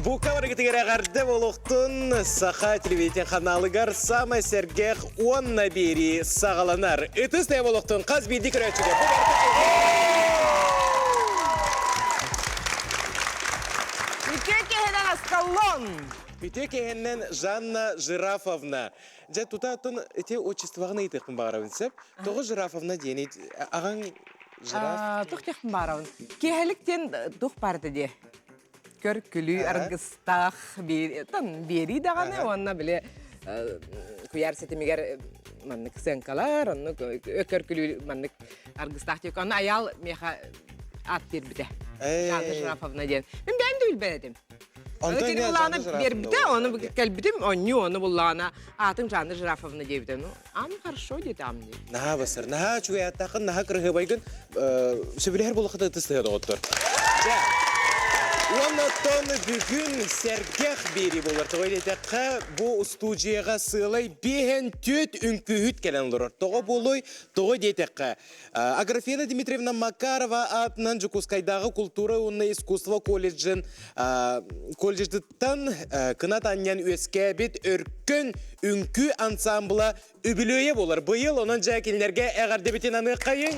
Bu kavarıgıtıgara gardı boluktun Saha televizyon kanalıgar Sama Sergex onna beri sağalanar. Ötüs ne boluktun kaz bildik ölçüde. Bu Mütükeheden askallon. Mütükeheden Жанна Жирафовна. Ja tutatın ete отчествоғына етекпін бағарабынсып. Тоғы Жирафовна дейінет. Ағаң жираф? Тух тек барауын. Кехеліктен тух барды де. Көркілі, аргыстақ, бері дағаны, онына біле күйер сетімегер маннык сенкалар, онны көркілі маннык аргыстақ тек, онны аял меха ат бербіде. Жанна Жирафовна дейін. Мен бәйін де білбәдім. Onu kini bullağına berbide, onu kelbidim, onu bullağına atın Жанна Жирафовна deyibdi. Am хорошо dedi am dedi. Naha basır, naha çuya takın, naha kırığı baygın, söbüleher buluqıda tıstığı da otur. Ondan bugün Sergex beri bulur. Toğayletakka bu studiyaga sığılay behen tüt ünkühüt gelen olur. Toğa buluy, toğa deytakka. Agrafena Dmitриевна Makarova atından Jukuskaydağı Kultura Unna İskustva Kolejdi'den kınat anyan üyeskabit örkün ünkü ansambla übülüye bulur. Bu yıl onun cakillerge eğer debitin anı kayın.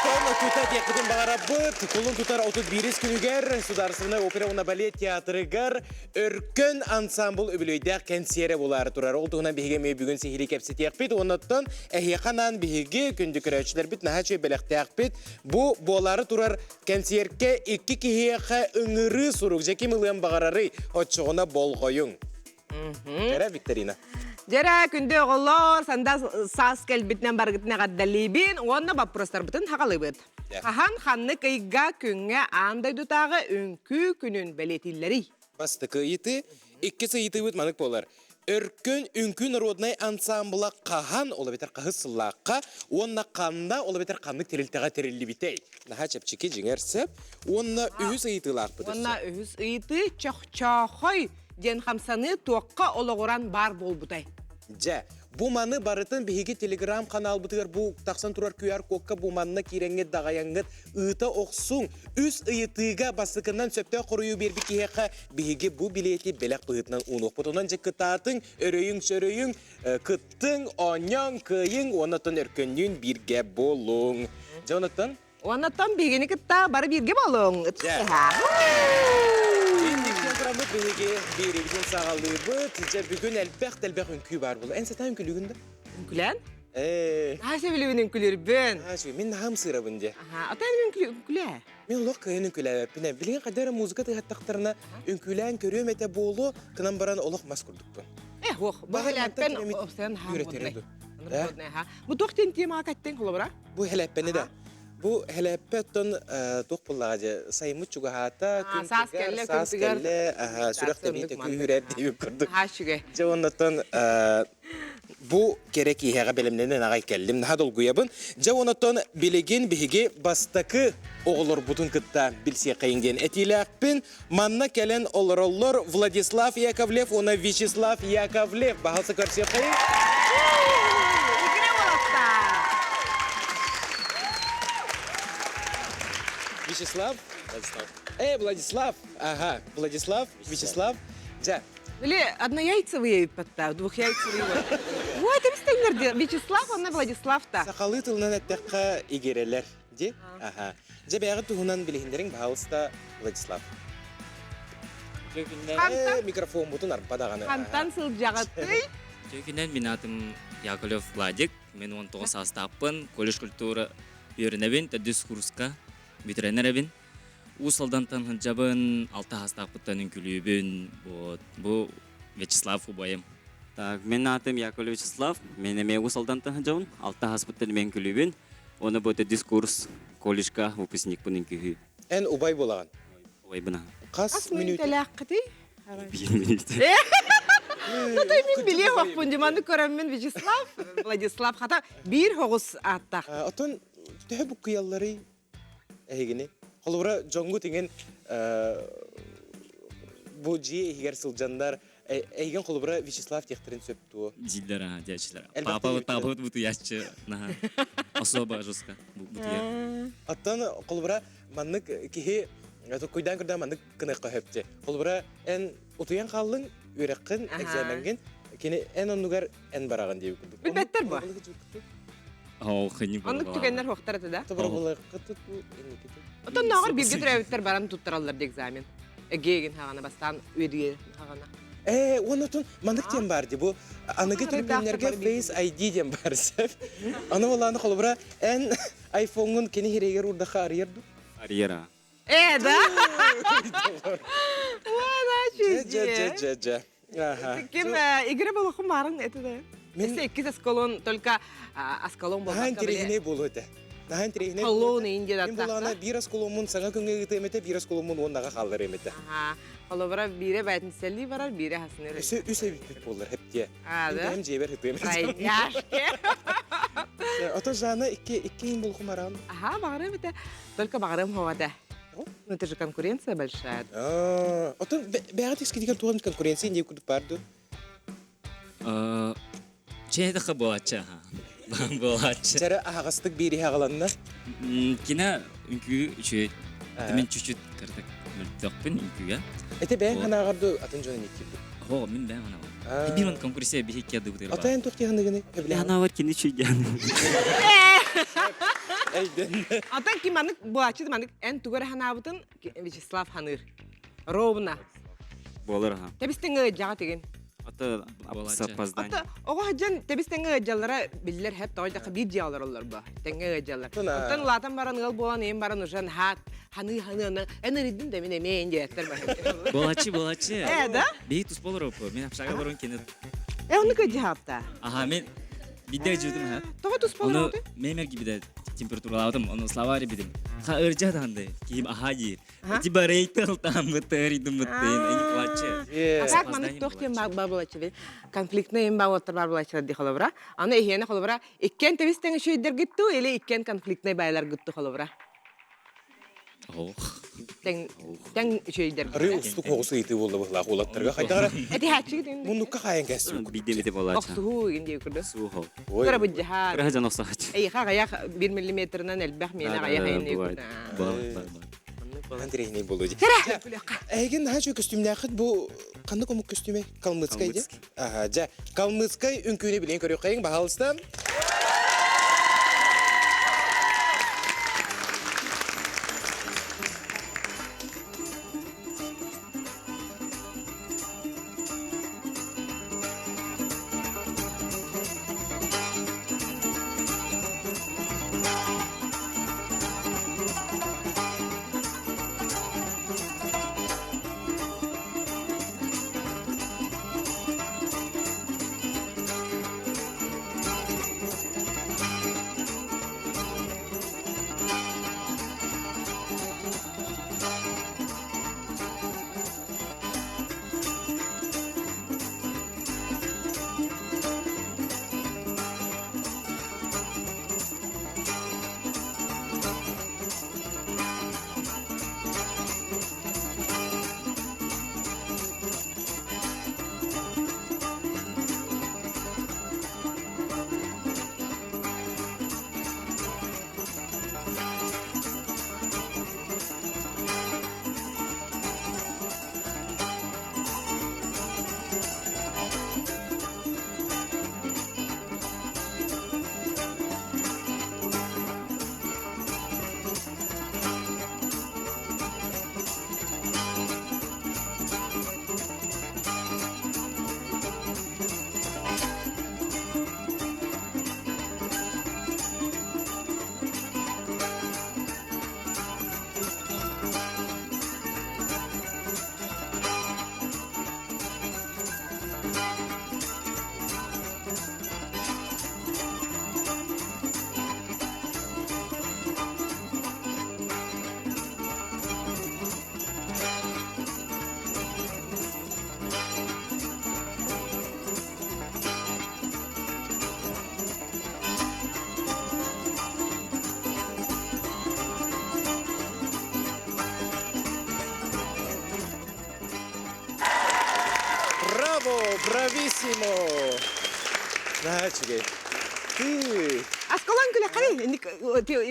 Ondan tutat yakıdın bağıra bıt, kulun tutar 31 günüger, Sudarısıvına opera ona balet teatrıgar, örkün ansambul übülüyde kensiyere bular turar. Olduğuna bihigemi bugün sihiri kepsi tekbit, ondan ehiyakanan bihigi kündük röçler bit, nahaçı belek tekbit. Bu boğları turar kensiyerke iki kihiyaka ıngırı suruk, jekim ılığın bağırarı, hoççuğuna bol koyun. Kere Viktorina. Jera күнде оғылар, санда сас кәлбітінен барғытына қаддалибін, онына бапростар бұтын хақалыбыд. Хахан ханны кайга күнге андай дұтағы үнкі күнін бәлетілері. Бастықы еті, ikisi еті бұд манық болар. Өркін үнкі народнай ансамбыла қахан ола бетер қағы сыллаққа, онына қанда ола бетер қандық терілтіға терілі бітей. Наға чәпчеке жеңерсіп, онына үйіз ұйытылақ бұдысы. Онына үйіз ұйыты чоқ-чоқой ден қамсаны тоққа олығыран бар бол бұдай. Ja, bu manı barıtın bihigi telegram kanal bıtır bu taksan turar QR kokka bu manına kirenget dağayanget ıta oksun üst ıyıtıga basıkından söpte koruyu bir bikiheka bihigi bu bileti belek bıhıtından unuk butondan je kıtatın öröyün söröyün kıttın onyan kıyın onatın örkönlüğün birge bolun. Ja onatın? Onatın bihigini kıtta barı birge bolun. Bihigi bir evin sağlığı bu tice bugün elbek ünkü var bulu. En satan ünkülüğünde? Ünkülen? Ha sevilivin ünküleri ben. Ha şu min naham sıra bunca. Atayın ünküle. Min loq kayın ünküle bine. Bilin kadar müzika tıyattaktarına ünkülen körüyorum ete bolu kınan baran oloq maskurduk bu. Bu helappen sen ha bu toqten tema katten kolabra. Bu helappeni de. Bu heleppeton toqpullağacı sayımı çugahata sas kelle sürekli temite kühüret deyip kurduk. Ha şüge. Ondan bu gerek ihaga bilimlerine nağay kellim. Naha dolguya bun. Ondan biligin bihigi bastakı oğulur butun kıtta bilsiye kayıngen etilakpin. Manna kelen olur Vladislav Yakovlev, ona Vyacheslav Yakovlev. Bahalsa karşıya kayın. Вячеслав? Владислав. Ага, Владислав, Вячеслав. Ja. Или однояйцевые подта, двухяйцевые. Вот, это стендерде. Вячеслав, он Владислав-та. Сақалы тылынан әттәққа игерелер. Де? Ага. Ja, бәғі туғынан білігіндерің бағалыста Владислав. Микрофон бұтын арпадағаны. Қантан сыл жағатты. Жекінен мен атым Яковлев Владик. Мен 19 астаппын. Колледж культура үйірінебен, тәдіс курсқа бітіренеребен. Усалдан танханчабын, 6 астаппыттан үнкілүйбін. Бұл Вячеслав Убайым. Мен атым Яковлев Вячеслав. Мен еме усалдан танханчабын, 6 астаппыттан мен күлүйбін. Оны бұты дискурс колледжға выпускникпын үнкілүй. Ән Убай болаған? Убай бұна. Қас минут? Тәләққыды? 1 минут. Натай мен біле хоқпын, деманды көреммен Вячеслав, Владислав, хата бір хоғыз аттақ. Отын түйі бұл қияллары әйгіні. Қолыбыра жоңғы теген бұл жие егер сылжандар әйген қолыбыра Вячеслав тектірін сөпті о. Дилдер, дячилер. Папа табыт бұты яшчы. Особо жестко. Аттан қолыбыра маннық кеге Это куйдан курдан мандык кыныкка хөпте. Ол бара эн утуян калдың үреккин экзаменген. Кени эн оннугар эн бараган деп күрдүк. Билбеттер бу. О, хыни Онлук түгеннер хоқтар да. Тобор булар кытыт бу эникете. Отон нагыр бирге төрөбүттер баран туттаралар да экзамен. Эгеген хагана бастан үедиге хагана. Онотун мандык тем бар ди бу. Аныгы төлөпнерге Face ID дем бар сеп. Аны оланы холбра эн iPhone-ун кени херегер урда харыерду. Арьера. Да? Вана чузи. Ага. Ким игре было хумарың это да. Мен экиз асколон только асколон болмаска. Нахан терегине болууда. Нахан терегине. Халлоуны инде да. Мен булана бирас коломун саңа күнгө гитемете бирас коломун оннага халдар эмете. Ага. Холобра бире байтын селли барар бире хасыныр. Үсө бит болар хепте. Да? Hem жебер хепте. Ай, яшке. Ото жана икки ин бул хумаран. Ага, багырым это. Только багырым ховада. Ну это же конкуренция большая. Ото бегат искидиган туган конкуренция не куд парду. Чейда хаболача. Болача. Чара агастык бири хагаланна. Кина үнкү чөй. Мен чүчүт кырдык. Мүлтөкпүн үнкүгө. Эте бен ханагарды атын жона никилди. О, мен бен ана. Бирон конкурсия бихекке дыбытыр. Атайын тоқтығандығыны өбілі Ана бар кини чүйген. Әйден. Атан ки манык буачы манык эн тугар ханабытын Вячеслав Ханыр. Ровна. Болар ха. Тебистен жага деген. Ата опоздание. Ата ого хаджан тебистен жаллара биллер хеп тойда бир жаалар олар ба. Тенге жаллар. Антан латан баран гал болан эм баран ужан хат ханы эн ридин де мен эмен жеттер ба. Болачы. Да? Бей тус болор опо. Мен апшага барон кенет. Оны ка жаапта. Ага, мен бидде жүрдүм ха. Тога тус Оны болду. мемер гибиде температуралаадым, оны словари бидим. Ха ыржаданды. Ким ахаji. Тиба рейтел там бытеридим бытен. Эни плачы. Как манык тохтен бабылачы. Конфликтне эм баоттар бабылачы ди холобра. Аны эхене холобра. Иккен тебистен шөйдер гитту, эле иккен конфликтне байлар гитту холобра. Ох. Тен шөйдер. Ры устук оғысы еті болды бұлақ олаттарға қайтағара. Эти хачы дин. Мұндыққа қайын кәсіп. Бидемите болача. Оксуху инде күрдү. Сухо. Кара буджахар. Рахажан осач. Эй ха гая 1 миллиметрнан элбах мена гая хайны күрдү. Бар. Андрейний болу ди. Әйген хачу костюмне ақыт бұл қанды комук костюме? Калмыцкай де? Ага, жа. Калмыцкай үнкүйіне білен көрі қайын бағалыстан. Браво, брависсимо. Начали. Ты. Аскалан күле кары. Инде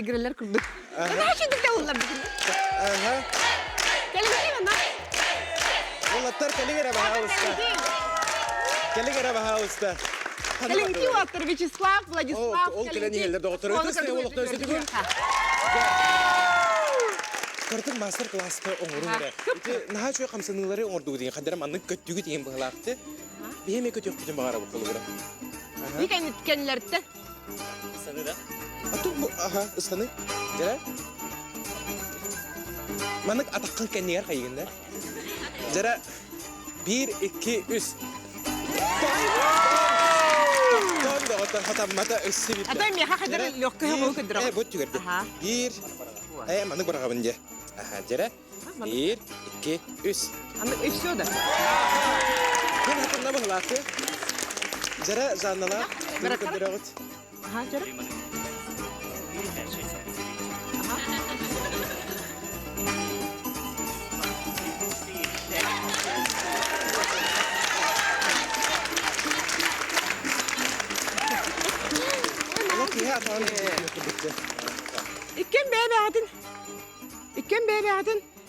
игрелер күрдү. Начи дик олар. Ага. Олаттар келигере бахауста. Келигере бахауста. Калинки оттыр Вячеслав, Владислав. Ол келен елдер доғытыр. Өтесіне олықта өсеті күн. Кыртын мастер классы оңырын бі. Наға чөй қамсыныңлары оңырдығы деген қандары манның көттігі деген бұғылақты. Бейеме көт өқтіден бағара бұл қолы бұра. Некен еткенлерді? Саны да? Ату бұл, аха, ұстаны. Жара? Манның атаққан кәннегер қайығында. Жара, 1, 2, 3. Тон доғыты хатаммата өссі бітті. Атай меха қадыр лёгкая бұл күдір. Бұт түгерді. 1, манның барға бінде. Жара, 1, 2, 3. Анның өссі ода. Мен хатымна бұғылақты. Жара, жаннала. Мен күндір оғыт. Жара.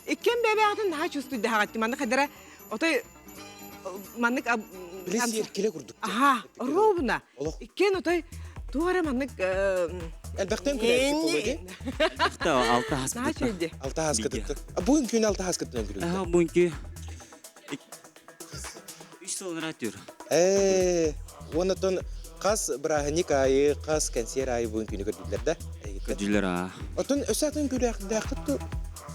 İkken bebe adın daha çüstü daha gitti. Mandık kadar otay mandık Bilesi yerkele kurduk. Aha, robuna. Allah. İkken otay duvara mandık Elbaqten külerdik oluydu. Та 6 daha хаспыта. şeydi. Altı haskıdıktı. Bugün gün altı haskıdıktı gülüktü. Бунки. 3 жыл радио. Оны тон қас браханик айы, қас кәнсер айы бүгін күні көрділер да. Көдүлөр а. Отын өсі атын күлі ақында ақытты.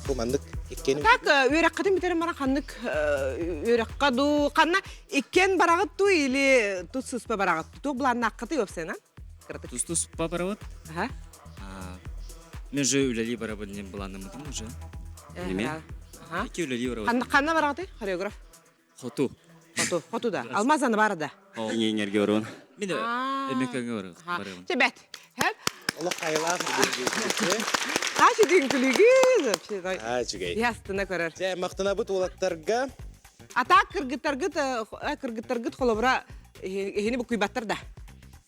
Бұл мандық еккені. Так örek kadın bir tane bana kanlık örek kadu kanna ikken barağıt tu ili tu sıspa barağıt tu bulan nakıtı yok sen ha? Kırtık. Тус-тус папарават. Aha. Мен же үләли барабаннен бұланымдым уже. Неме? Aha. Екі үләли барабат. Kanna barağıtı koreograf. Хоту. Foto da. Almazanı var da. Еңерге орон. Мен әмекәңе Ha. барабан. Cebet. Hep. Allah kayılar. Kaçı din külügü. Ha çügey. Yastına korar. Maqtına бұт олаттарға Ata kırgıtırgıt kolobra hini bu kuybattır da.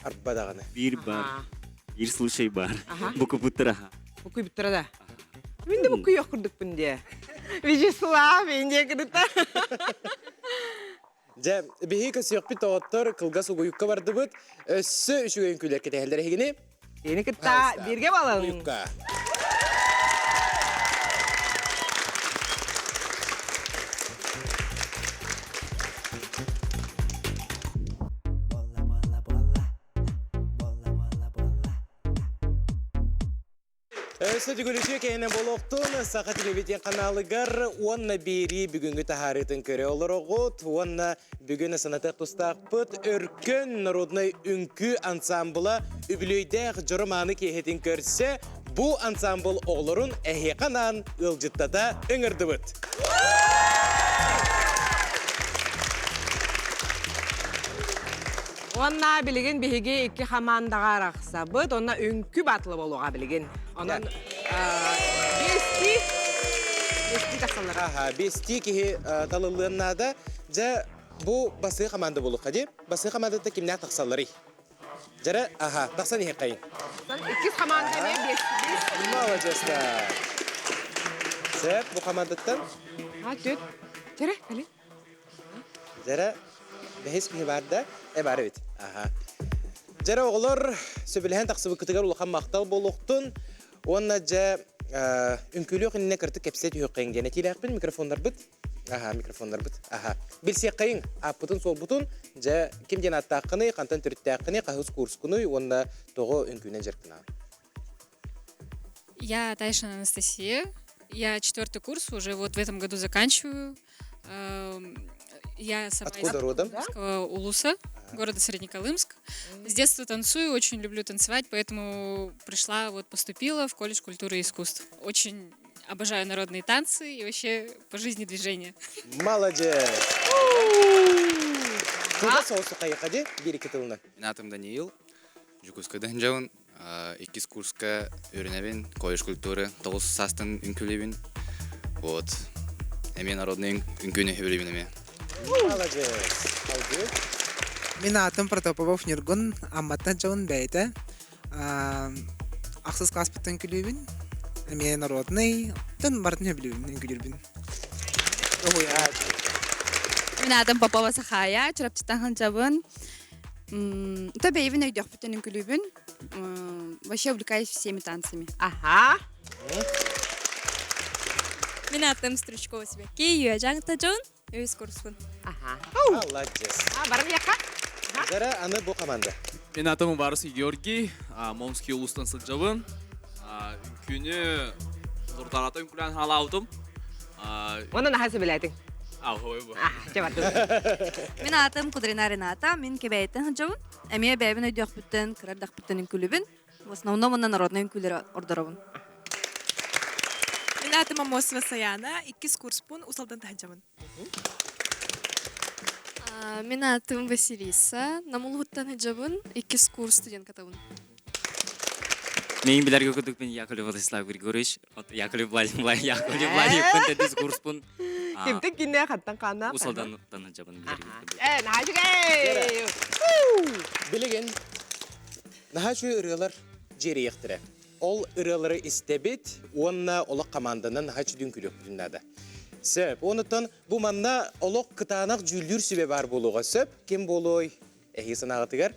арбадағаны. Бир бар. Бир случай бар. Ага. Буку буттыра. Bu kuybattır da. Ben de bu kuyu kırdık bunu diye. Vyacheslav ince kırdıkta. Бихи көсі өкпі тоғыттыр, қылға сұғы барды бұд. Өссі үшігін күйлер кеті хегені. Yeni kıtta birge balın. Uyukka. Өсі дүгіліші кейіне болуқтың Сақа телевиден каналыгар онна бері бүгінгі тахарытын көрі олар оғыт. Онна бүгіні санаты тұстақ бұд өркін народный үнкі ансамбыла үбілейдәқ жұрыманы кейхетін көрсе, бұл ансамбыл оғылырын әхеқанан ұлжыттада өңірді бұд. Onna bilgin bihige iki hamandaga raqsabıt, onna ünkü batlı boluğa bilgin. Onun besti taqsalar. Aha, besti ki talılığına da bu bası komanda buluq hadi. Bası komanda da kimler taqsalları. Jara aha, taqsan ihe qayın. İkiz hamanda ne besti? Молодец-та. Sep bu komandadan Ha, tüt. Tere, kali. Jara behis ki barda var evet. Aha. Jara oğlar söbülhen taqsıbı kıtıgar ulu maqtal boluqtun. Onna ünkülüq inne kırtık kepset yuqayın genetiyle aqbil mikrofonlar bit. Aha, mikrofonlar bit. Aha. Bilse qayın apıtın sol butun. Kim den attaqını, qantan türüttaqını, qahus kurskunu, onna toğu ünkünen jerkina. Я Тайшина Анастасия. Я 4-й курс, уже вот в этом году заканчиваю. Я сама из Откуда родом? Калмыцкого Улуса, города Среднеколымск. С детства танцую, очень люблю танцевать, поэтому пришла, вот поступила в колледж культуры и искусств. Очень обожаю народные танцы и вообще по жизни движения. Молодец! Куда соусу қайықады? Бері кетіліні. Мен атым Даниил. Жукускадан жауын. 2 курска үйренебін. Колледж культуры. 9 састын үнкілебін. Вот. Эмен народный үнкүні өбілебін еме. Молодец! Мен атым Протопопов Нергун, амматтан жауын бәйті. Ақсыз қаспыттан күлебін. Мен народный, тын бартын өбілебін, күлербін. Мен атым Попова Сахая, чыраптан ханчабын. Это бейвен өйдөх бүтінін күлібін. Вообще увлекаюсь всеми танцами. Аха. Мен атым Стручкова Сибекей, Юяжан Таджон, өз курспын. Аха. Молодец. Барым яқа? Жара аны бу команда. Мен атым Барысы Георгий, Момский улустан сылжабын. Күні Зұртарата үмкілен халаудым. Оны нахасы біләдің? Ой бұл. Жабатын. Мен атым Кудрина Рената, мен кебәйттен ханчабын. Әме бәйбін өйдөх бүтін, кырардақ бүтінін күлібін. В основном оны народный күлері ордырабын. Мен атым Амосова Саяна, 2 курспун, усалдан таханчабын. Мен атым Василиса, намулғыттан хаджабын, 2 курс студент катабын. Мен билерге көтік мен Яковлев Владислав Григорьевич, Яковлев Владимир пен дискурс пун. Кемтік кенне қаттан қана? Усалдан жабын билерге көтік. Нахажығай! Билеген. Нахашу ырылар жері ектірі. Ол ырылары істебет, онна олық команданын нахачу дүн күлік дүннады. Сөп, онытын бұл манна олық кытанақ жүлдір сүбе бар болуға сөп, кем болуй? Әхи санағытығар.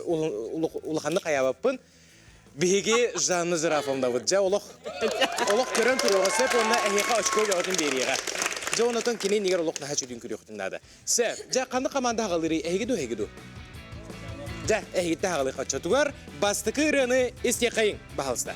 Улықанны қаябаппын. Биһиги жанны жирафымда бұд. Жа олық көрін тұруға сөп, онна әхиға очко жауытын бериға. Жа онытын кенен егер олық нахачу дүн күлік дүннады. Сөп, жа қанды команда ғалыры әхигі ду? Жа, әйгітті ағылы қатшатуғар, бастықы ұрыны есте қайын бағалыста.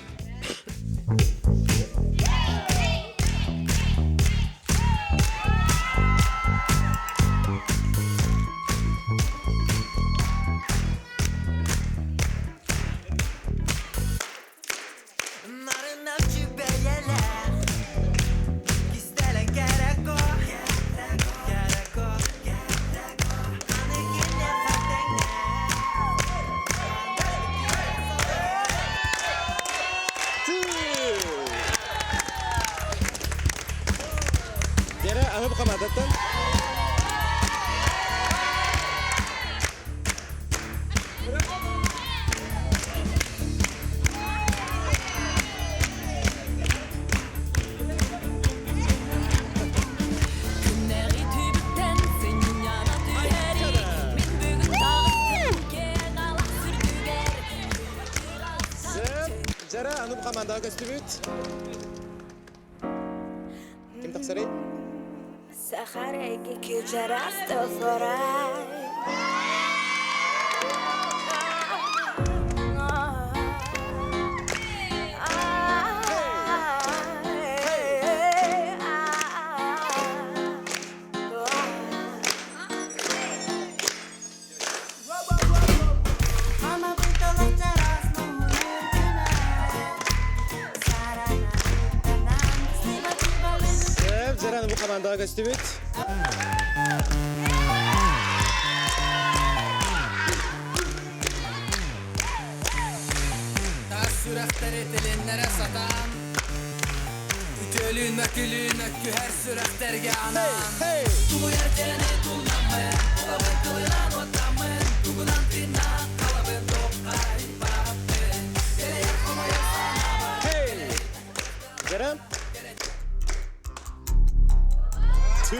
Аңы бұқам адаттан. Жара, аңы бұқам адағы көстібіт. Кем тақсарай? Сахарайки кичараста форай. Жараны бұл командаға көстібет. Тас сүрәқтер етіленлері сатам. Күтөлін мәкілін өккі әр сүрәқтерге анам. Тұлы ертені тұлнамын, ұлабын қылынан отамын. Тұғынан тиннан қалабын тоққай баппын. Келер қомайыр санамын. Жара. 2.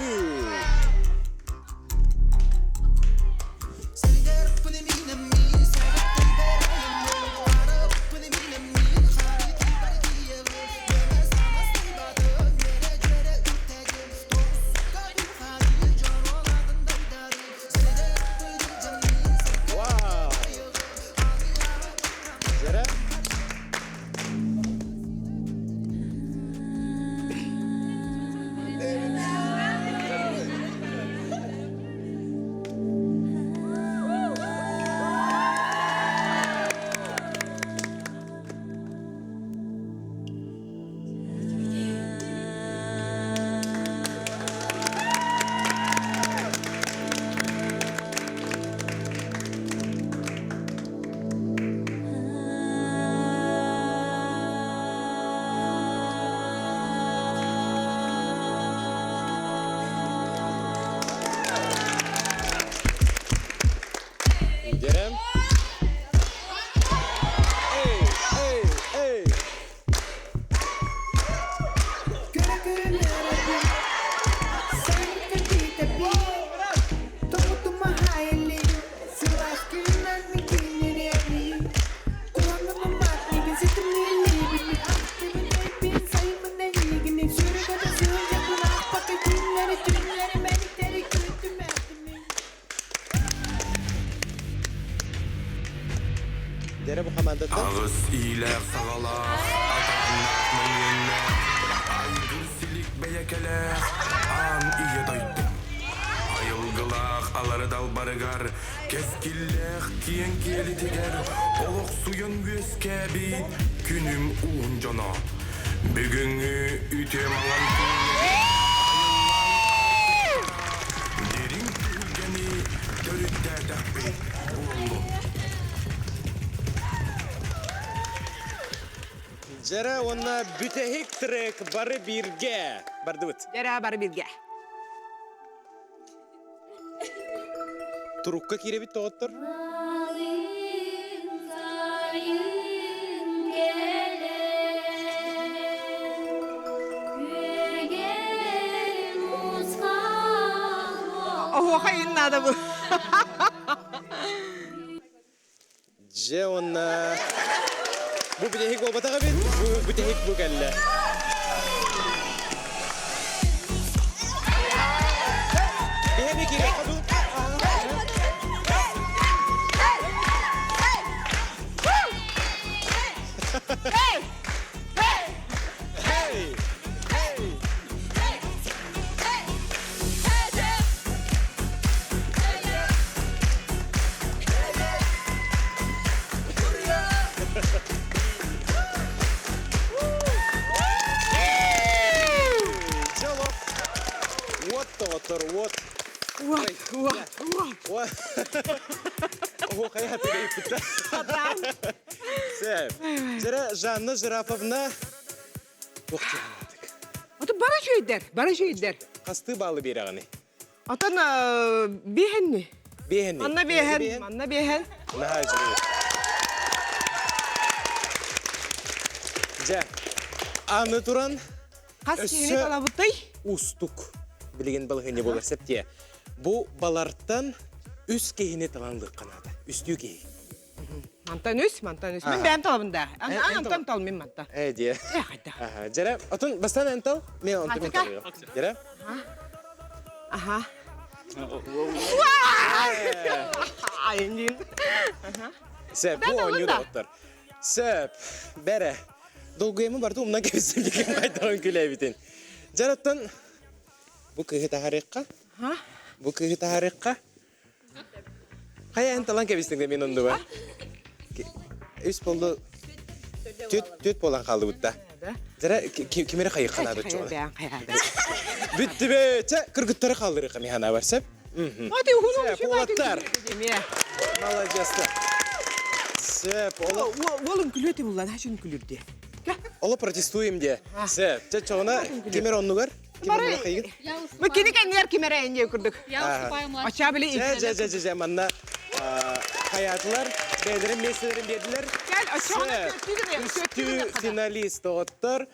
Dere bu komandada. Ağız iyiler sağalar, atanlar mınyenler, aygır silik beyekeler, an iyi doydu. Ayılgılak aları dal barıgar, keskillek kiyen kiyeli teger, oluk suyun göske bit, günüm uğun cana. Bugünü ütem alan künye, derin gülgeni, dörütte dahbi, uğurlu. Jere ona bütehik trek barı birge. Bardıvıt. Jere barı birge. Turukka kirebit toğuttur. Oh, hayın nada bu. Je ona... Bu bütehik o batağa bit. Bu bütehik bu kelle. Bihe kirek kabul. Вот. О, hayatı geçti. Sev. Jere Жанна Жирафовна. Ото бара şöйдер. Kastı bağlı bir ağını. Atan bihenni. Bihenni. Manna bihen. Naha jiri. Je. Anı turan. Kas kiyini kalabıtay. Ustuk. Bilgin balığı bolar septiye. Bu balardan üst kehini talanlık kanadı. Üstü kehi. Mantanüs. Men ben talabında. Anam talmim manta. Diye. Jere, atın bastan ental. Men onu Hatika. Jere. Aha. Ayın. Sep, bu oynuyor da otur. Sep, bere. Dolguyemu vardı, ondan kesim diken kaytan külebitin. Jaratan, bu kehita harika. Bu kehita harika. Kaya entalan kebistin de men ondu var. Üst boldu. Tüt bolan kaldı butta. Jara kimere kayık kanadı çoğuna. Bitti be, kırgıtları kaldırır mihana var sep. Hadi hunu Sep, olatlar. Malajasta. Sep, oğlum külüyordu bunlar, ha şunu külürdü. Ola protestuyum diye. Sep, çoğuna kimer onlu var. Kimer kayık. Makini kendiler kimere enge kurduk. Я уступаю младшему. Aşağı bile ilk. Manna hayatlar, beylerin meselerin dediler. Gel aşağıya Üstü finalist oğutlar.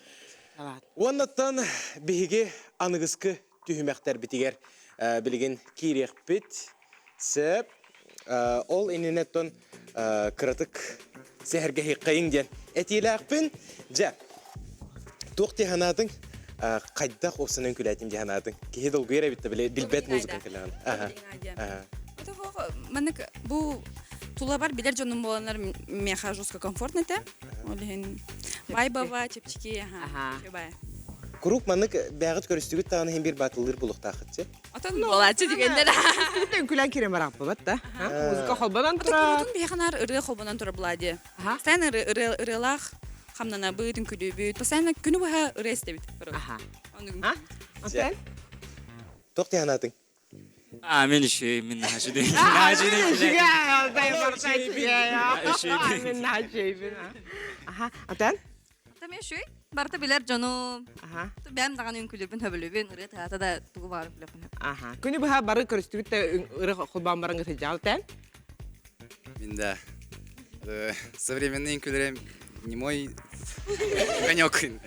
Ondan bihige anıgıskı tühümekler bitiger. Bilgin kirek bit. Sep, ol enineton kıratık seherge hikayın den. Etiyle akpın, ja. Tuğti hanadın qayda olsanın kületim jahanadın. Kihe dolgu yere bitti bile dilbet muzikan kılan. Маннык бу тулабар билер жонун боланар меха жестко комфортно те. Олен вайбава чепчики бай. Kuruк manık bəyağıt görüstügü tağını hem bir batılır buluq tağıtçı. Atan bolачы дегендер. Бүтүн күлән кирем барам бат да. Музыка холбадан тура. Атын беханар ыры холбанан тура булади. Сен ырылах хамнана быдын күлүбүт. Постоянно күнү баха ырыстебит. Антен? Тоқти ханатын. Мен еще мен нажы дейін. Антен? Мен шүй барта билер жону. Бәм даган үнкүлүбүн хөбүлүбүн ыры таата да тугу барып билепин. Күнү баха бары көрүстүгүт ыры холбан барыңы тежал тен. Да. Современные инкулеры не мой конек.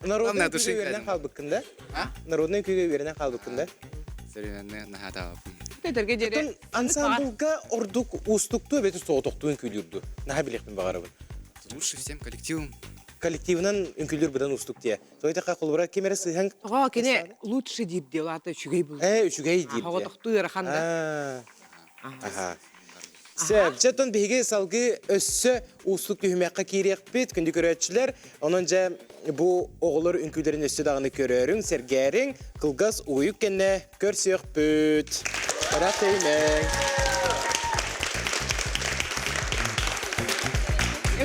Народный күйге вернен қалбыққында? Народный күйге вернен қалбыққында? Современные нахатау. Тутун ансамблга ордук устукту бети соотоктуун күйлүрдү. Наха билекмин багарабын. Лучше всем коллективом. Коллективнан үнкүлүр будан устук тие. Тойта колбура кемере сыйхан. Кене лучше дип делата үчүгей бул. Үчүгей дип. Хаватокту яраханда. Аха. Сөп, жатын беге салгы өссө услук түймәккә кирек бит, күнді көрәтчілер. Onun жа bu оғылыр үнкүлерін өссө дағыны көрерің, сергерің, қылғас уйық кәнне көрсөк бүт. Рахмет теймең.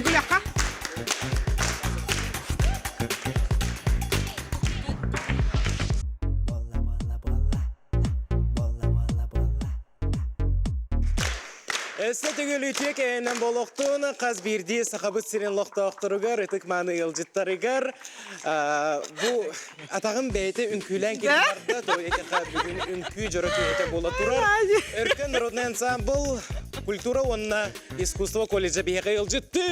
Үгіләққа? Өссө түгілі әнен болуқтуын қаз бірді сақабыт сирен лоқтауқтырығар, үтік маны елжіттарығар. Бұл атағын бәйті үнкүлән келі барда, бүгін үнкү жұры күйеті бола тұрар. Өркін народный ансамбл культура онына искусство колледжа бейға елжітті.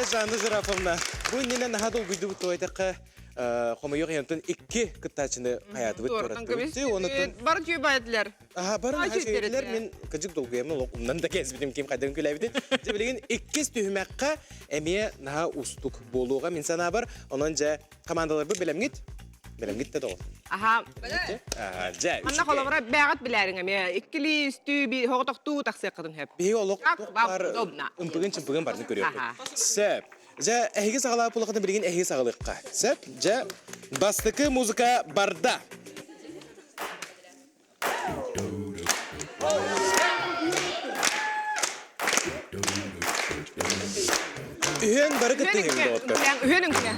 Жанды жырафымна. Бұл ненен нағадыл гүлді бұтты ойдаққа Хомайоқ янтын 2 кыттачыны қаятыбыт көрәтті. Бар күй байдылар. Барын хашейлер мен кыжык долгуямын лоқымнан да кәсбетім кем қайдығын күләбіден. Жебілеген 2 түймәққа әме наға устук болуға мен сана бар. Онан жа командалар бұл білемгет. Білемгет те доғыл. Аха. Жа. Анна қоламыра бәғат біләрің әме. Ikili үсті хоғытоқту тақсия қыдын хеп. Бейі олық бар ұмпығын барын көріyor. Сөп. Жа әйгі сағалағы пұлықыны білген әйгі сағалыққа. Сөп. Жа бастықы музыка барда. Үйен бары күтті хемді отты. Үйен үңкілі.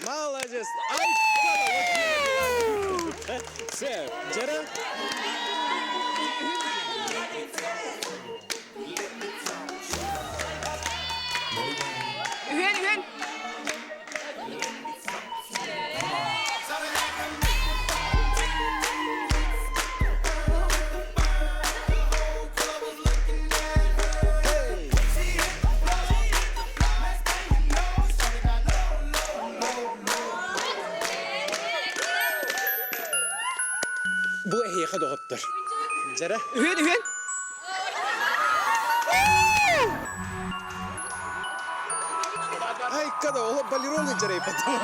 Молодец! Все, Джера? Үйен. Bu ehiyeğe doğuttır. Jara? Үйен. Ay, kada oğlum balironu Jara'yı patamam.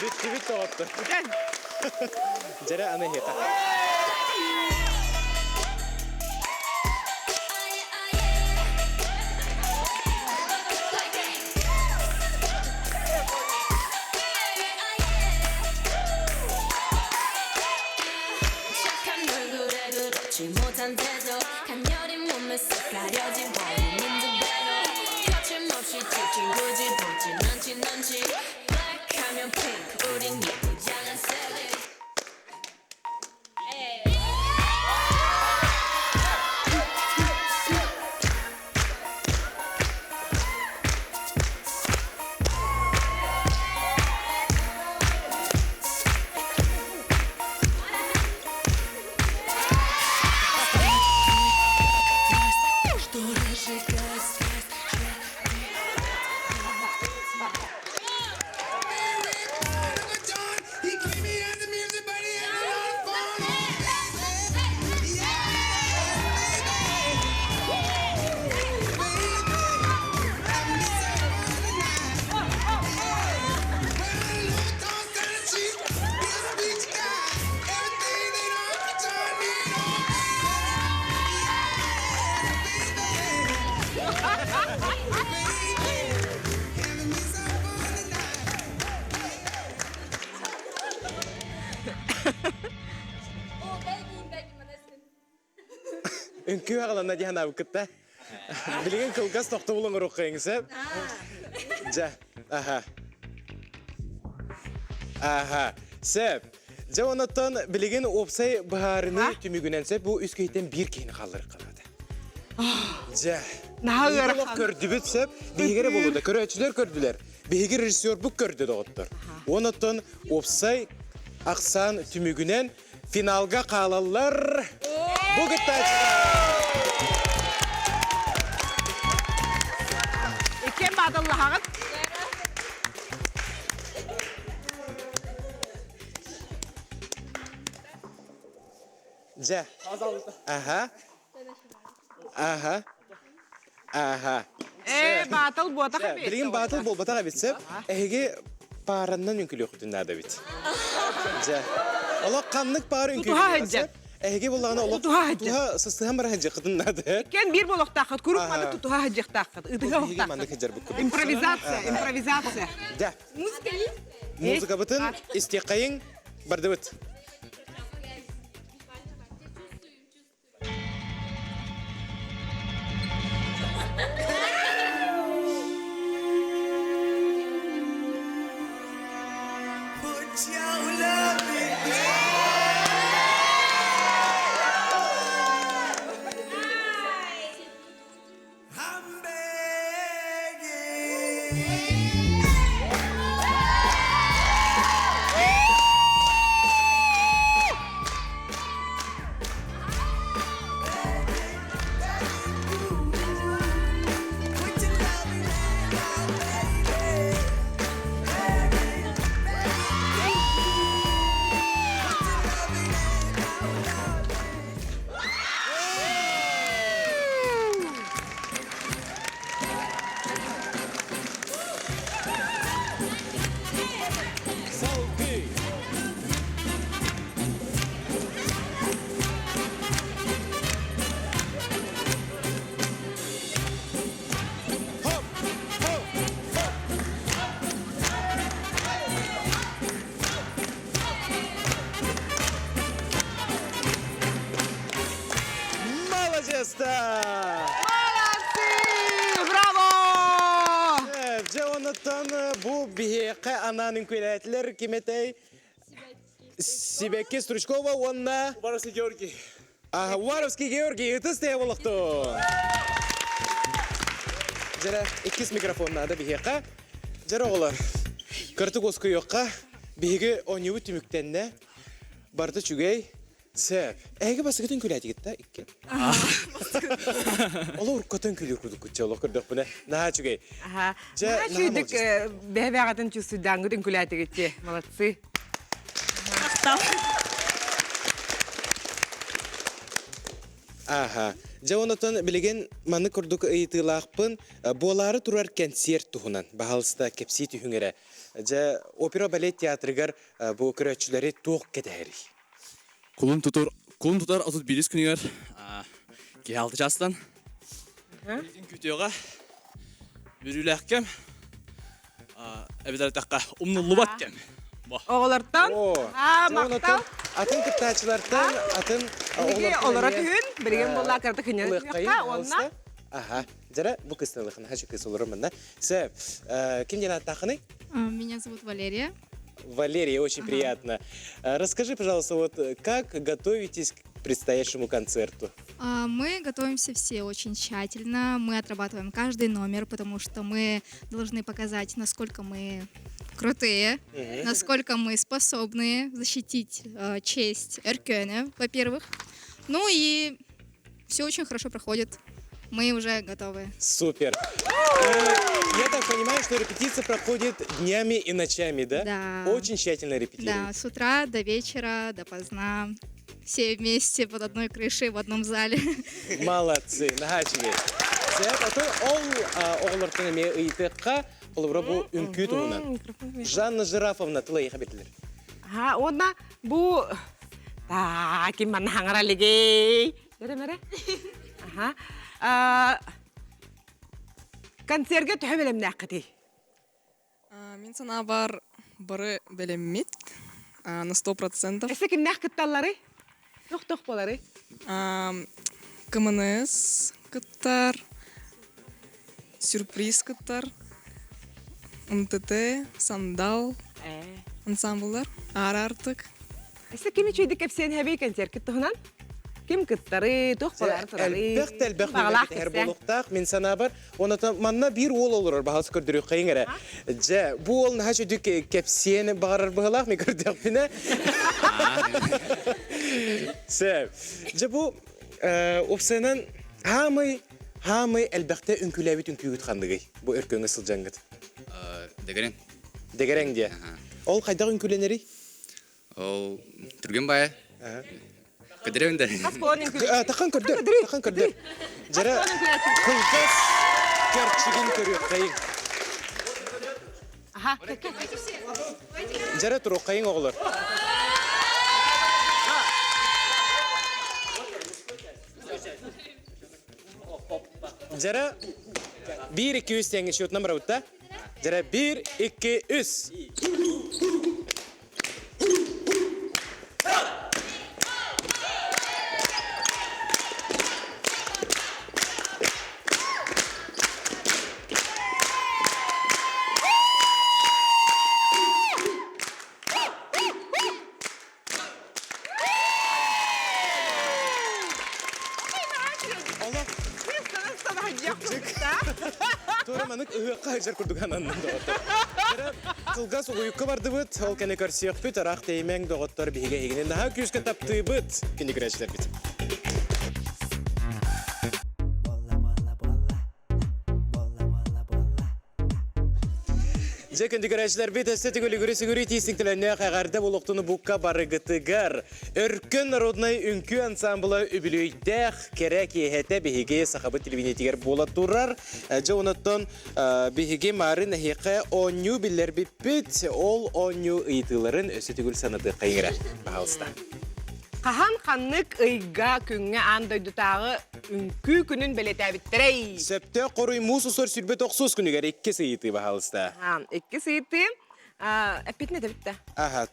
Bitti doğuttur. Jara ana heka. 못한 태도 간녀린 몸에 싹 가려진 버리는 두 배로 거침없이 찍힌 굳이 보진 않지 black 하면 pink 우린 예쁘장한 셀리 Ünkü ağalana diyen abi kıtta. Bilgin kılgaz toqtu bulun ruqayın sep. Ja, aha. Aha, sep. Ja onattan bilgin opsay baharını tümügünen sep bu üst köyten bir keyini kalır kaladı. Ja. Naha gördübüt sep, degere boluda, köröçüler kördüler. Биһиги режиссер бу көрдө доғыттыр. Онотон Опсай Ақсан түмүгүнен финалга каалалар. Бу гыттачка. Икен бадыллахагыт. Жа. Аха. Аха. Аха. Батыл ботаға бет. Билген батыл бол батаға бетсеп, әйге параннан үнкілі оқытында да бет. Жа. Ола қанлық пары үнкілі бетсеп, әйге болағына ола тұға сыстыған бар әйге қытында да. Кен бір бол оқтақыт, күрік маны тұтуға әйге тақыт, ұдыға оқтақыт. Импровизация. Жа. Музыка бұтын, истеқайын, барды бұт. Бу бихеқе ананын көйләтлер кеметей Сибекке Стручкова, онна Воровский Георгий. Воровский Георгий, это сте болықты. Жара, иккис микрофонна да бихеқе. Жара олар. Кыртык осқы yoqqa бихеге онюбы түміктенне барды чүгей сәп. Әйге басығытын көйләті кетті, икке. Ола ұрқатын көйлер күрдік күтче, ола күрдік бұны. Наға чүгей. Наға чүйдік бәғағатын чүсі даңғытын көйләті кетче. Молодцы. Аха. Жауанатан білеген маны күрдік ұйытылақпын болары тұрар концерт тұхынан. Бағалыста кепсей түйінгері. Опера балет театрыгар бұл көрәтшілері тоқ кетәрі. Kulun tutar 31 күнігер кеалды жастан. Bizim kütüyoga bürülәккем. Әбедәр таққа умнулу баттем. Оғылардан? Мақтал? Атын кіптачылардан, атын Неге олара күн, бірген болла қарды күнен өққа, онна? Аха, жара бұл кыстылықын, хачу кыс оларым мында. Сәп, кім ден аттақыны? Меня зовут Валерия. Валерия, очень приятно. Расскажи, пожалуйста, вот как готовитесь к предстоящему концерту? Мы готовимся все очень тщательно. Мы отрабатываем каждый номер, потому что мы должны показать, насколько мы крутые, насколько мы способны защитить честь Эркёне, во-первых. Ну и все очень хорошо проходит. Мы уже готовы. Супер. Я так понимаю, что репетиция проходит днями и ночами, да? Да. Очень тщательно репетируете. Да, с утра до вечера, допоздна. Все вместе под одной крышей в одном зале. Молодцы. Нагачили. А то оғылыртын әме ұйтыққа қолыбыра бұл үнкі тұғынан. Жанна Жирафовна тылай қабетілер. Онна бұл... Кем маны хаңыра легей. Мәре. Концертге түхемелем нәққыдей? Мен сана бар бары білеммет на 100%. Әсі кем нәққытталары? Тоқ болары? КМНС кыттар, сюрприз кыттар, МТТ, Сандал, ансамблдар, ары артык. Әсі кеме чөйдік әпсен әбей концерт кітті ғынан? Ким кыттары, тух балар турары. Әлбәттә, әлбәттә, Бағалақ әр кесен. болуқтақ, мен сана бар, оната манна бір ол олырыр, бағасы көрдірі қайын әрі. Жа, бұл ол наға жүдік кәпсені бағарар бағалақ, мен көрдіқ біне. Сәп, жа бұл, опсайынан, хамай әлбәқті үнкіләбет үнкігіт қандығы, бұл өркөңі сылжаңғыт. Дегерен. Дегерен де. Ол қайдағы үнкіленері? Ол түрген бая. Кыдырын да. Таққан көрді. Жара қылғас кәртшігін көрі қайын. Жара тұру қайын оғылыр. Жара 1-2-3 теңі шөтінен бұра өтті. Жара 1-2-3. Тораманык ұйыққа жар күрдік ананның доғыттыр. Қылғас ұйыққа барды бұд, ол кәне көрсек бүт, арақ деймен доғыттыр бейге егінен наға күйіске тапты бұд, кені көрәшілер бүт. Жекінді көрәшілер бет әстеті көлі көресі көрі тейсіңтіліне қағарды болуқтыны бұққа бары ғытығар. Өркін народнай үнкі ансамблы үбілейдәқ керек ехеті бейге сақабы телевинетігер бола тұрар. Жа оныттан бейге марын әйеқі оню білер біппіт, ол оню ұйтыларын өсі түгіл санады қайыра. Бағалыста. Қахан қаннық ұйға күнге андойдытағы үнкі күнін бәлет әбіттерей. Сөпті қорой мұсы сор сүрбет оқсыз күнігер 2 сейті бағалыста. 2 сейті әппетіне дәбітті.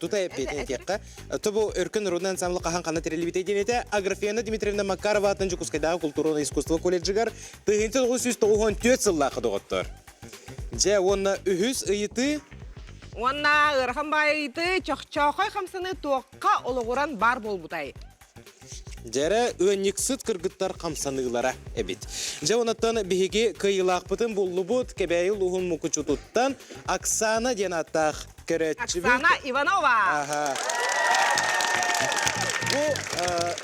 Тута әппетіне текқа. Тобу өркін родный ансамблы қахан қаны терелі бітей денеті. Аграфияна Дмитриевна Макарова атынжы Кускайдағы культураны искусство колледжігер 1994 сыллақы доғыттыр. Жа, онна үхіз ұйыты Онна ырхан байты чоқчоқой қамсыны тоққа олығыран бар бол бұтай. Жәрі өңніксіт кіргіттар қамсанығылара әбет. Жа онаттан бігеге көйілақ бұтын болу бұд, кәбәйі лұғын мұқычутуттан Оксана денаттақ көрәтші бұд. Оксана Иванова. Бұл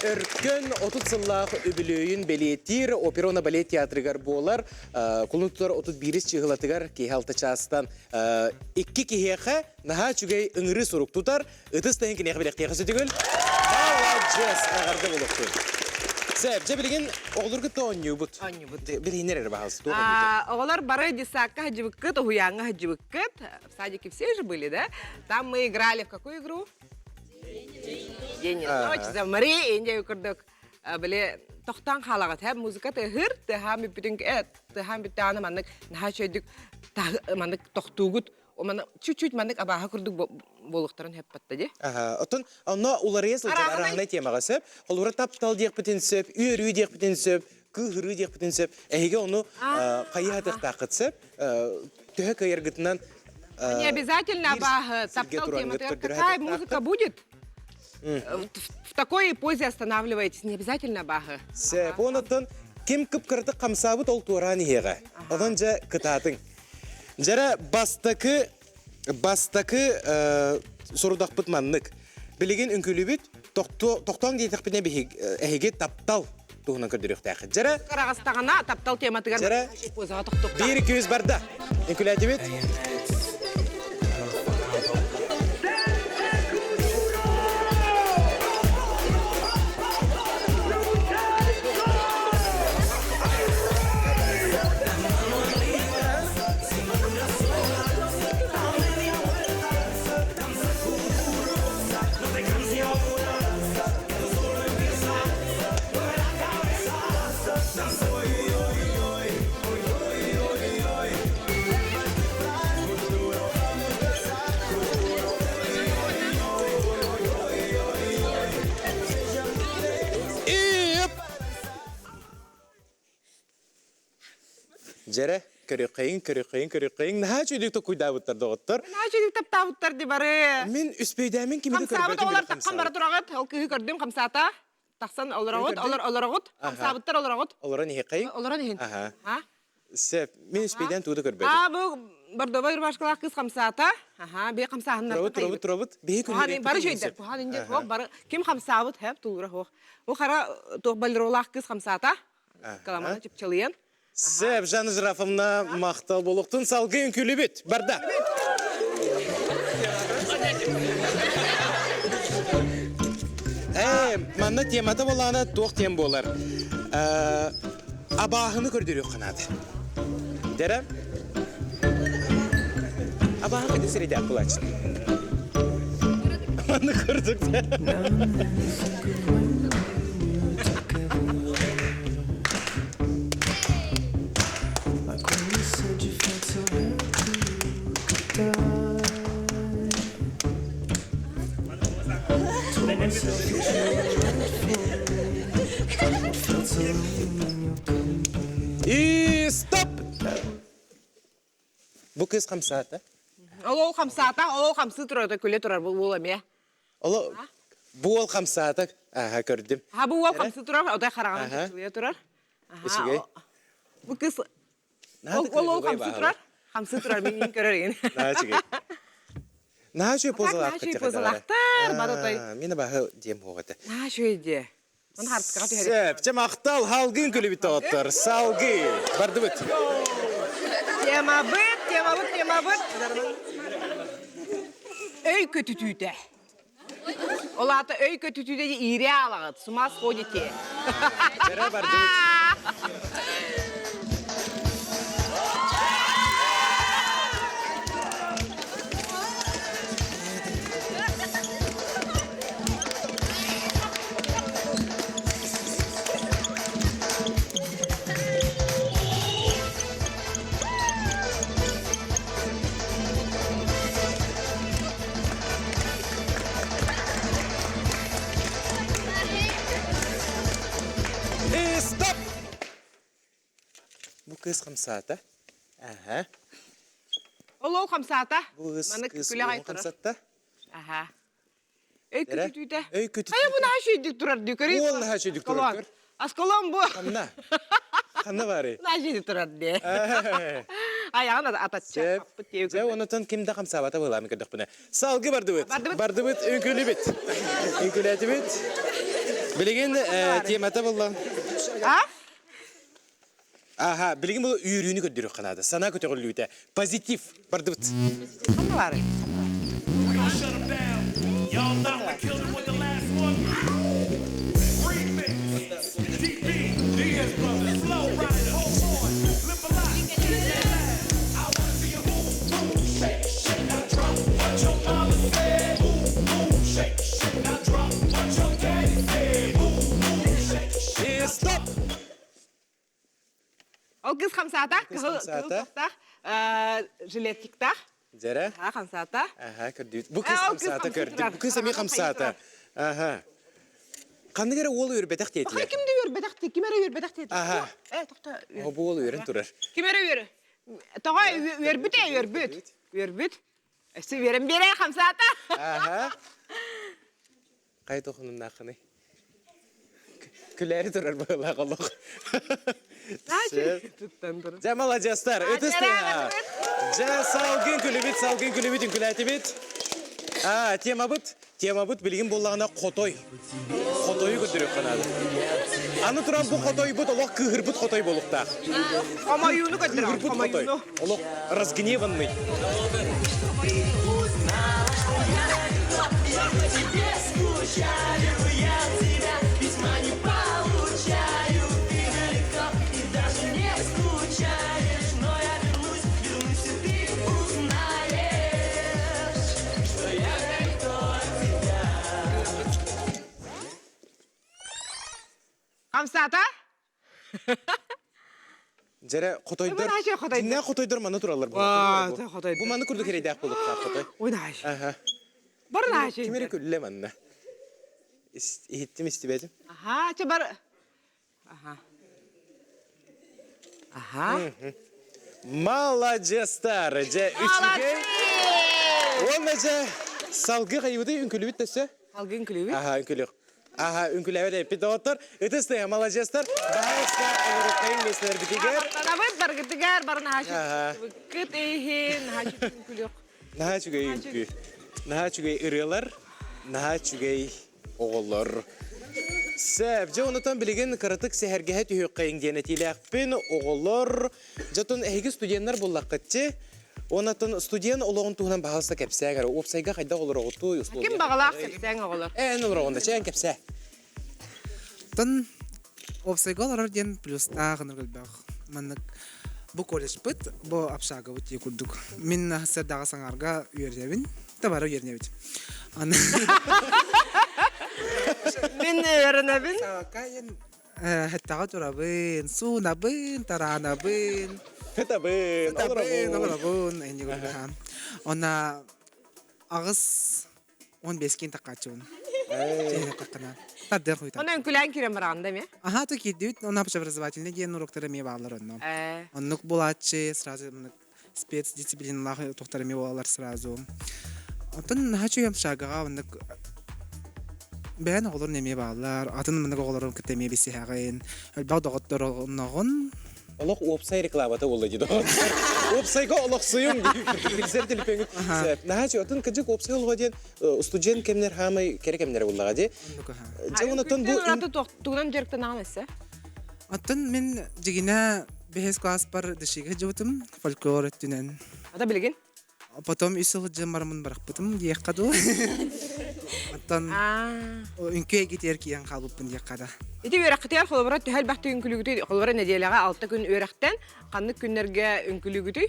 өркін 30 сыллағы өбілейін бәлеттер, оперона балет театрығар болар, құлынтылар 31 чығылатығар кейхалты частан 2 кейхеқі наға чүгей үңірі сұруқ тұтар, ұтыстайын кенеқі білектеқі сөтігіл, баладжес ағарды болуқты. Сәп, жа білген оғылырғытты оңню бұд. Білгенер әрі бағалысы, тоғын бұд. Оғылар бары десакка хаджибыккет, уяңы хаджибыккет. В садике все же были, да? Там мы играли в какую игру? День и ночь, за море, инде юкырдык. Біле, тоқтан қалағат, әб музыка тәхір, тәхам бітінк әт, тәхам біттаны мандық, наға чөйдік, мандық тоқтуғыт, чуть-чуть мандық абаға күрдік болуқтарын әп батты, де? Отын, онна улары есілдер арағына темаға сөп, олары таптал дейік бітін сөп, үйірі дейік бітін сөп, күғыры дейік бітін сөп, әйге оны қайатық тақыт сөп, түйі көйергітінен Не обязательно абаға таптал темаға, какая музыка будет? В такой позе останавливайтесь, не обязательно бағы. Сәп, онытын, кем күп кірді қамсабыт ол туараны еға. Одан жа кытатын. Жара бастакы сұрудақ бұтманлық. Білеген үнкілі бүт, тоқтуан дейтіқ біне әйге таптал туғынан көрдірек тәқі. Жара... Қарағастағына таптал тематығар позаға тоқтуқта. 1-200 барда. Үнкілі әді бүт. Жәрі, көріқейін. Наға чөйдікті құйдабыттар доғыттыр? Наға чөйдік таптабыттар де бары. Мен үспейдәмін кемеді көрбәді Қамсабыт олар таққан бары тұрағыт. Ол күйі көрдім қамсата. Тақсан оларағыт, оларағыт, қамсабыттар оларағыт. Олара не қай? Олара нехін. Ага. Сеп, мен іспейден туды көрбеді. Бұл бардоба үрбашқылақ қыз қамсата. Бе қамсағындар. Тұробыт. Бей күнірек. Бары жөйдер. Бұған индер хоқ, бары кем қамсабыт, хәп тұлғыра хоқ. Ол қара тоқ балыролақ қыз қамсата. Каламаны чыпчылыен. Сеп, Жаны Жирафовна мақтал болуқтың салғы үнкілі бет. Барда. Манна темата болағына тоқ тем болар. Абағыны көрдері қанады. Дәрі? Абағын қайды сірейді ақыл açın. Манны көрдік де. И стоп! Бұл кыз қамсата? Ол қамсата, ол қамсы тұрады, көле тұрар бұл әме. Бұл қамсата, көрдім. Бұл қамсы тұрар, одай қарағаны көле тұрар. Ішігей? Бұл кыз... Ол қамсы тұрар, қамсы тұрар, мен көрерген. Наға жөй позалақ қытығы. Позалақтар, бар отай. Мені бағы дем оғады. Наға жөй де. Сеп, жем ақтал халғын күлі біті оттыр. Салғы. Барды бұт. Тема бұт. Өй көтүтүйді. Олаты өй көтүтүйді де ире алағыд. Сумас ходите. Жәрі барды бұт. Кыз қамсата. Ол қамсата. Бұл кыз қамсата. Өй көтүтүйді. Өй көтүтүйді. Ай, бұна шүйдік тұрар дүкірі. Ол наға шүйдік тұрар көр. Асколон бұ. Қамна. Қамна бары. На шүйдік тұрар де. Аяғын ататшы. Жа, онытын кемді қамсабата бұламы көрдік бұны. Салғы барды бұд. Барды бұд, өңкілі бұд. Өңкілі әті бұд. Білеген темата болла. Білген бұл үйрүйіні көддері қанады. Сана көтеғілі өте. Позитив. Барды бұд. Қамна бары. Ол кыз қамсата, кыз тоқтақ, жилеттіктақ. Жәрі? Қамсата. Көрдейді. Бұл кыз қамсата көрді. Бұл кыз әме қамсата. Қанды кәрі ол өрбетақ дейтілер? Кімді өрбетақ дейді? Кім әрі өрбетақ дейді? Бұл ол өрін тұрыр. Кім әрі өрі? Тоғай өрбіт әй өрбіт. Өрбіт. Әсі өрім бере қамсата. Қай тоқының нақыны? Күләрі тұрар бұғыла қолық. Жа, молодецтар, өтісті. Жа, салғын күлі үн күләті бет. Тема бұд, білген болағына қотой. Қотойы көдіріп қанады. Аны тұран бұл қотой бұд, олық күғір бұд қотой болуқта. Қамайуыны көдіріп. Күғір бұд қотой. Олық разгневанный. Қамсата? Жәрі, қотойдар. Жіне қотойдар маны тұралар бұл. Бұл маны күрді керейді ақ болуқ қотой. Ойна ашы. Барын ашы. Кемері күлілі манна. Ехеттім істебедім. Че бар. Молодецтар. Жә, үшіге. Оны жә, салғы қайуды үнкілі біттесі? Салғы үнкілі бит? Үнкілі. Aha, ünküleve de bir doğuttur. Itıstıya malajestler. Bahaysa olurukayın mesler bitiger. Tanabıt bar gitigar bar nahaşı. Aha. Kıt ehin nahaşı ünkülü. Naha çügey ünkü. Naha çügey ırılar. Naha çügey oğullar. Sebce unutan bilgin karatık sehergehe tühükkayın denetiyle akpin oğullar. Jatun ehigi studiyenler bullakatçı. Onatın studiyen oluğun tuğunan bahalsa kepseye gara. Opsayga kayda olur oğutu. Kim bağlaq sepsen oğullar? En olur onda çeyen kepse. Тон обсайголар ден плюс тагын гылбак. Маннык бу колледж бит, бу общага бит курдук. Мин хасер дага саңарга үйренебин. Табара үйренебит. Аны Min öğrenebin. Кайын хаттага турабын, сунабын, таранабын. Фетабын, Олорабын, эни гылбак. Она агыс 15 кин такачун. Жена такана. Тадыр хуйта. Ona ünkülen kirem barağında mı? Ага, то кидит, он общеобразовательный ден уроктарами балар онно. Оннук булачы, сразу спецдисциплиналар тохтарами балар сразу. Антон хачу ям шагага оннук бән олар неме балар, атын мындык оларын китеме биси хагын. Албак доготтор онногон. Олох опсай рекламата болду дейді. Опсайга олох суюм дейді. Билсер телефонга. Нахачы отын кыжык опсай олго ден студент кемнер хамай керек кемнер буллага ди. Жонатон бу Аты тугдан жерктен алмасы. Атын мен жигине бехес класс бар дышига жутум фольклор түнен. Ата билген? Потом үсөл жамармын баракпытым диякаду. Аттан үнкөй кетер киян калбыппын диякада. Ити үйрәктер холбара төһәл бахты үнкүлүгүтү холбара неделяга 6 күн үйрәктен канны күннәргә үнкүлүгүтү.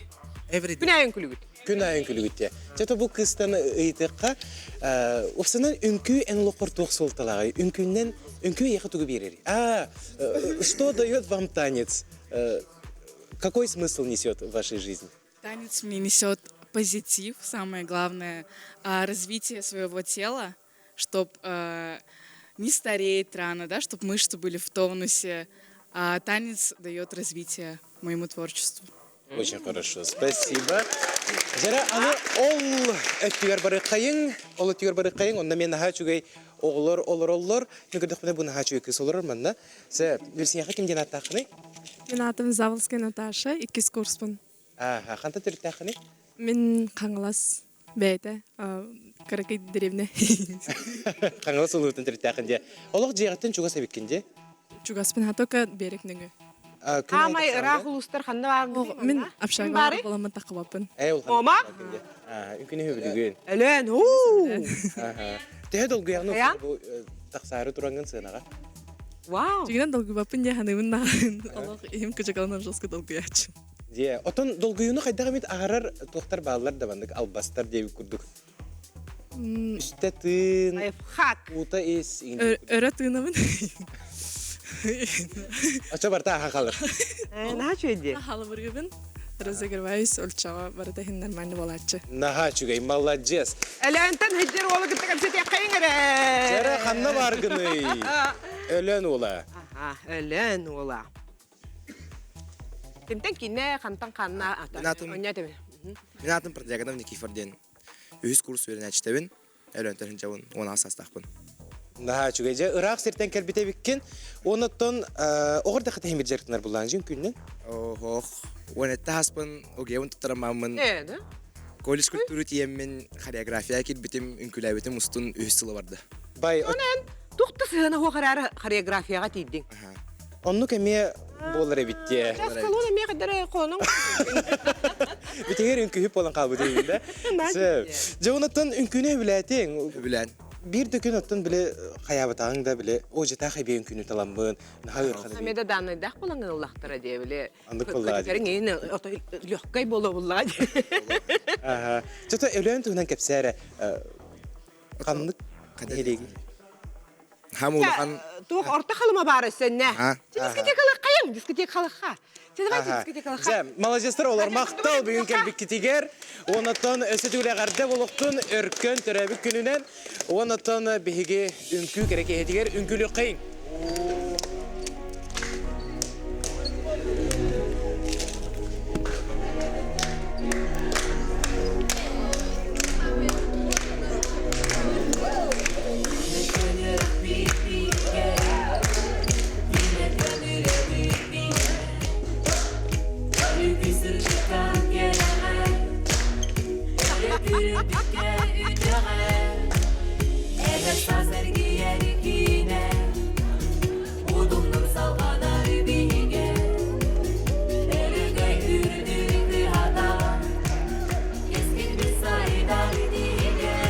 Every Күнә үнкүлүгүт. Күнә үнкүлүгүтте. Жото бу кыстан ыйтыкка офсынан үнкү эн локор тохсулталагы. Үнкүннән үнкү яхы тугу берер. Что дает вам танец? Какой смысл несет в вашей жизни? Танец мне несет позитив, самое главное, развитие своего тела, чтобы не стареть рано, да, чтобы мышцы были в тонусе. А танец дает развитие моему творчеству. Очень хорошо, спасибо. Жара аны ол өттүгөр барыкайын, ол өттүгөр барыкайын, онда мен хачугай олор. Мегердек мене бу хачугай кыз олор манна. Се Версияга кимден аттакыны? Мен атым Заволская Наташа, 2 курспун. Канта тиртакыны? Мен Каңлас бәйті, Каракай деревне. Каңлас улуутун тиртакынде. Олог жегаттын чуга себеккенде? Чугаспын хатока берек нөңі. Камай ырах улустар ханда бар. Мен апшага боламын тақыбапын. Ома? Үнкүнү хөбүлүгүн. Элен, Тэ долгуяны бу таксары туранган сынага. Вау. Жигинен долгубапын я ханымын нағын. Аллах им кыжагалынан жосқа долгуячым. Де, отон долгуюну кайдага мит агарар тохтар балалар да бандык албастар деп курдук. Үстө тын. Лайфхак. Ута эс. Өрө тыынамын. Ача барта хакалыр. Нахачу эди? Халы бұргыбын. Разыгрываюсь, ольчава барыда хин нормально болачы. Нахачугай, молодец. Элентен хеджер олы кытта капсет яқайын әрі. Жара ханна баргыны. Өлен ола. Өлен ола. Кемтен кине хантан қанна ата. Мен атым Продягадов Никифорден. 100 курс верен әчтебін. Өлентен жауын 10 астақпын. Нахачугай, жа Ирак сертен келбите биккен. Онаттон оғырда қыта хемет жерктінер бұлан жын күннен? Ох, онетті хаспын, огеуын тұттырамамын. Колледж культуры тиеммен хореография келбітім, үнкіләбетім ұстын өйсілі барды. Онен, тұқты сығына хоқарары хореографияға тейдің. Онну кәме болары битте. Жасқалуын әме қадары қоның. Бітегер үнкүхіп болан қалбы дейін, да? Жа онаттон үнкүні біләтең? Білән. Bir dökün ottun bile hayabıtağın da bile o jeta haybe ünkünü talanbın. Hayır kanı. Sameda danaydak bulangan Allah'tara diye bile. Andık bullağı. Kötükerin yine oto lühkay bolu bullağı. Aha. Çota evlen tuğunan kepsere. Kanlık hedegi. Ham ulakan. Tuğ orta kalıma bari sen ne? Ha. Diskotek alakayım, diskotek alaka. Молодецтер олар мақтал бүгін келбік кетегер. Онаттан өсетігілі ғарды болуқтың өркін түрәбік күнінен. Онаттан бігіге үнкі кереке едігер үнкілі қиын. Yürüdükçe üdüğe Eğer sazlar giyer ikine Udumdur salgana übige Erüge ürdüğü hada Keskin bir sayıda üdüge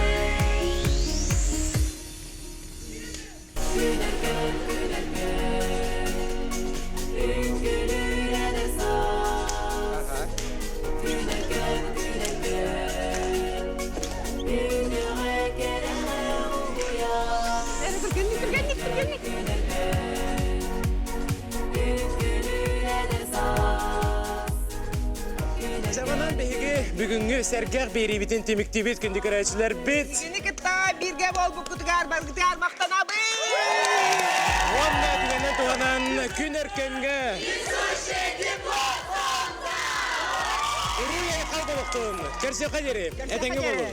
Gülerken Üngülüre de saz Gülerken Üngüre kerene uya Üngülüre de saz Zamandan behigi бүгүнгү сәргәр бери битин темиктибит күндү көрәчләр бит. Сини кытта бирге бол бу кутгар базгытар мактанабы. Ванна дигәннән туганан күн эркәнгә. Уруя калбылыктын. Керсе кадери. Әтәңге булу.